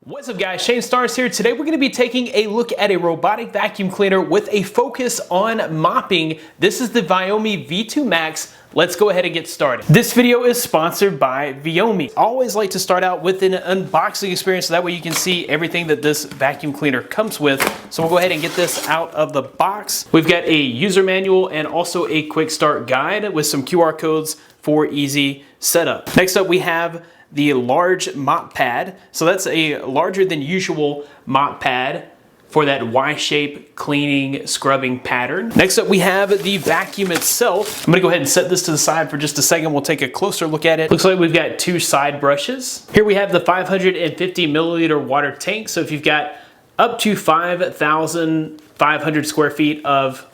What's up guys, Shane Stars here. Today we're going to be taking a look at a robotic vacuum cleaner with a focus on mopping. This is the Viomi V2 Max. Let's go ahead and get started. This video is sponsored by Viomi. I always like to start out with an unboxing experience so that way you can see everything that this vacuum cleaner comes with. So we'll go ahead and get this out of the box. We've got a user manual and also a quick start guide with some QR codes for easy setup. Next up we have the large mop pad. So that's a larger than usual mop pad for that Y-shape cleaning scrubbing pattern. Next up we have the vacuum itself. I'm gonna go ahead and set this to the side for just a second. We'll take a closer look at it. Looks like we've got two side brushes. Here we have the 550 milliliter water tank. So if you've got up to 5,500 square feet of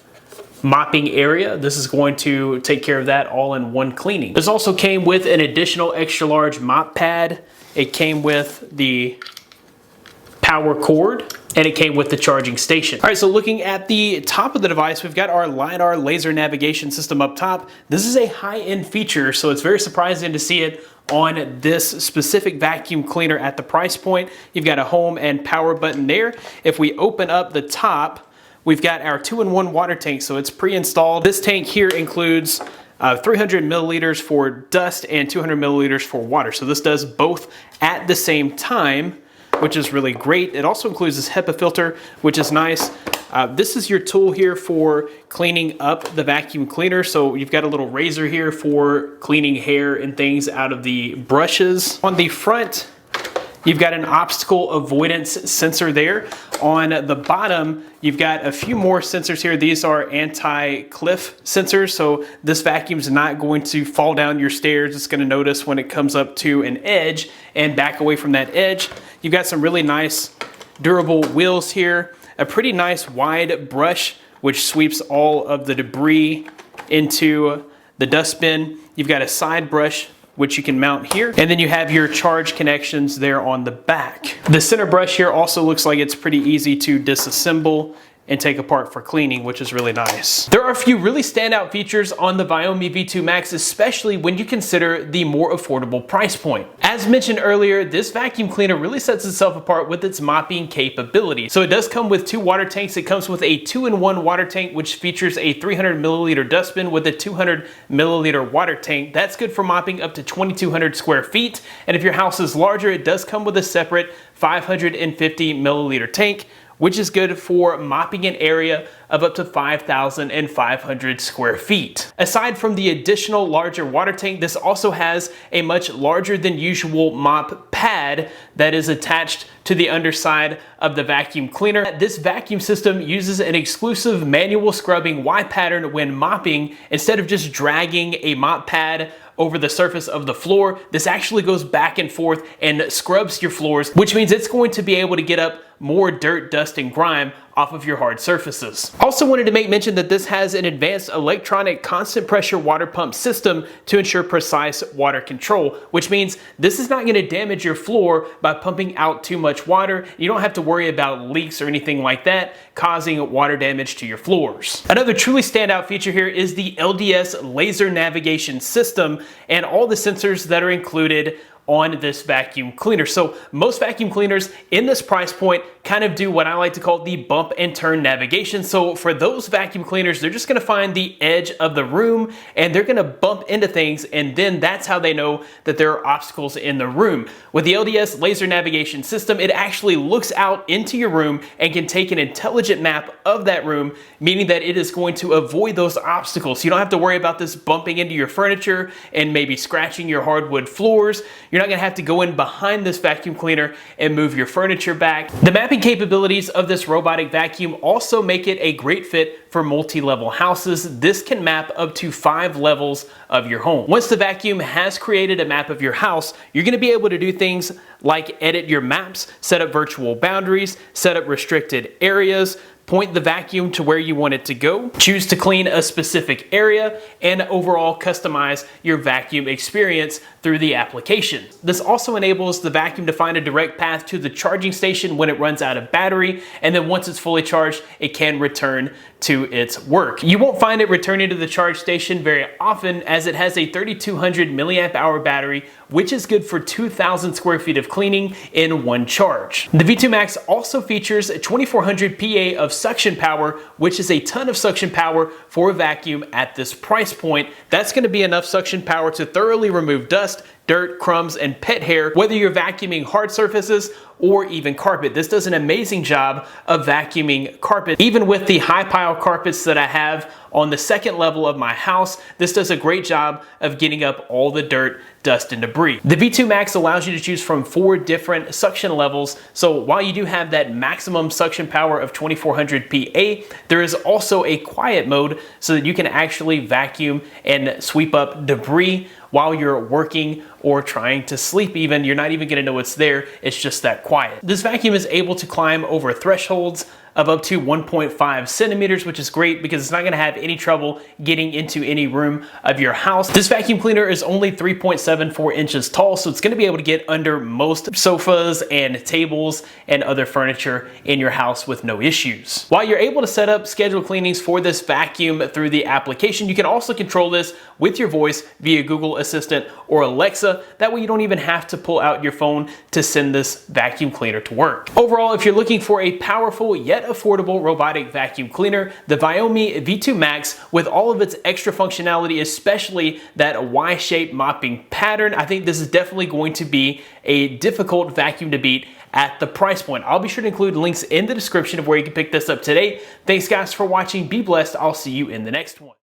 mopping area, this is going to take care of that all in one cleaning. This also came with an additional extra large mop pad. It came with the power cord and it came with the charging station. All right, so looking at the top of the device, we've got our LiDAR laser navigation system up top. This is a high-end feature, so it's very surprising to see it on this specific vacuum cleaner at the price point. You've got a home and power button there. If we open up the top, we've got our 2-in-1 water tank, so it's pre-installed. This tank here includes 300 milliliters for dust and 200 milliliters for water. So this does both at the same time, which is really great. It also includes this HEPA filter, which is nice. This is your tool here for cleaning up the vacuum cleaner. So you've got a little razor here for cleaning hair and things out of the brushes. On the front, you've got an obstacle avoidance sensor there. On the bottom, you've got a few more sensors here. These are anti-cliff sensors, so this vacuum's not going to fall down your stairs. It's gonna notice when it comes up to an edge and back away from that edge. You've got some really nice durable wheels here, a pretty nice wide brush which sweeps all of the debris into the dustbin. You've got a side brush which you can mount here. And then you have your charge connections there on the back. The center brush here also looks like it's pretty easy to disassemble and take apart for cleaning, which is really nice. There are a few really standout features on the Viomi V2 Max, especially when you consider the more affordable price point. As mentioned earlier, this vacuum cleaner really sets itself apart with its mopping capability. So it does come with two water tanks. It comes with a 2-in-1 water tank, which features a 300 milliliter dustbin with a 200 milliliter water tank. That's good for mopping up to 2,200 square feet. And if your house is larger, it does come with a separate 550 milliliter tank, which is good for mopping an area of up to 5,500 square feet. Aside from the additional larger water tank, this also has a much larger than usual mop pad that is attached to the underside of the vacuum cleaner. This vacuum system uses an exclusive manual scrubbing Y pattern when mopping. Instead of just dragging a mop pad over the surface of the floor, this actually goes back and forth and scrubs your floors, which means it's going to be able to get up more dirt, dust, and grime off of your hard surfaces. Also wanted to make mention that this has an advanced electronic constant pressure water pump system to ensure precise water control, which means this is not going to damage your floor by pumping out too much water. You don't have to worry about leaks or anything like that causing water damage to your floors. Another truly standout feature here is the LDS Laser navigation system and all the sensors that are included on this vacuum cleaner. So most vacuum cleaners in this price point kind of do what I like to call the bump and turn navigation. So for those vacuum cleaners, they're just gonna find the edge of the room and they're gonna bump into things, and then that's how they know that there are obstacles in the room. With the LDS laser navigation system, it actually looks out into your room and can take an intelligent map of that room, meaning that it is going to avoid those obstacles. You don't have to worry about this bumping into your furniture and maybe scratching your hardwood floors. You're not gonna have to go in behind this vacuum cleaner and move your furniture back. The mapping capabilities of this robotic vacuum also make it a great fit for multi-level houses. This can map up to 5 levels of your home. Once the vacuum has created a map of your house, you're gonna be able to do things like edit your maps, set up virtual boundaries, set up restricted areas, point the vacuum to where you want it to go, choose to clean a specific area, and overall customize your vacuum experience through the application. This also enables the vacuum to find a direct path to the charging station when it runs out of battery, and then once it's fully charged, it can return to to its work. You won't find it returning to the charge station very often, as it has a 3200 milliamp hour battery, which is good for 2,000 square feet of cleaning in one charge. The V2 Max also features 2400 PA of suction power, which is a ton of suction power for a vacuum at this price point. That's going to be enough suction power to thoroughly remove dust, dirt, crumbs, and pet hair, whether you're vacuuming hard surfaces or even carpet. This does an amazing job of vacuuming carpet. Even with the high pile carpets that I have on the second level of my house, this does a great job of getting up all the dirt, dust, and debris. The V2 Max allows you to choose from 4 different suction levels, so while you do have that maximum suction power of 2400 PA, there is also a quiet mode so that you can actually vacuum and sweep up debris while you're working or trying to sleep even. You're not even gonna know it's there, it's just that quiet. This vacuum is able to climb over thresholds of up to 1.5 centimeters, which is great because it's not gonna have any trouble getting into any room of your house. This vacuum cleaner is only 3.74 inches tall, so it's gonna be able to get under most sofas and tables and other furniture in your house with no issues. While you're able to set up scheduled cleanings for this vacuum through the application, you can also control this with your voice via Google Assistant or Alexa. That way you don't even have to pull out your phone to send this vacuum cleaner to work. Overall, if you're looking for a powerful yet affordable robotic vacuum cleaner, the Viomi V2 Max, with all of its extra functionality, especially that Y-shaped mopping pattern, I think this is definitely going to be a difficult vacuum to beat at the price point. I'll be sure to include links in the description of where you can pick this up today. Thanks guys for watching. Be blessed. I'll see you in the next one.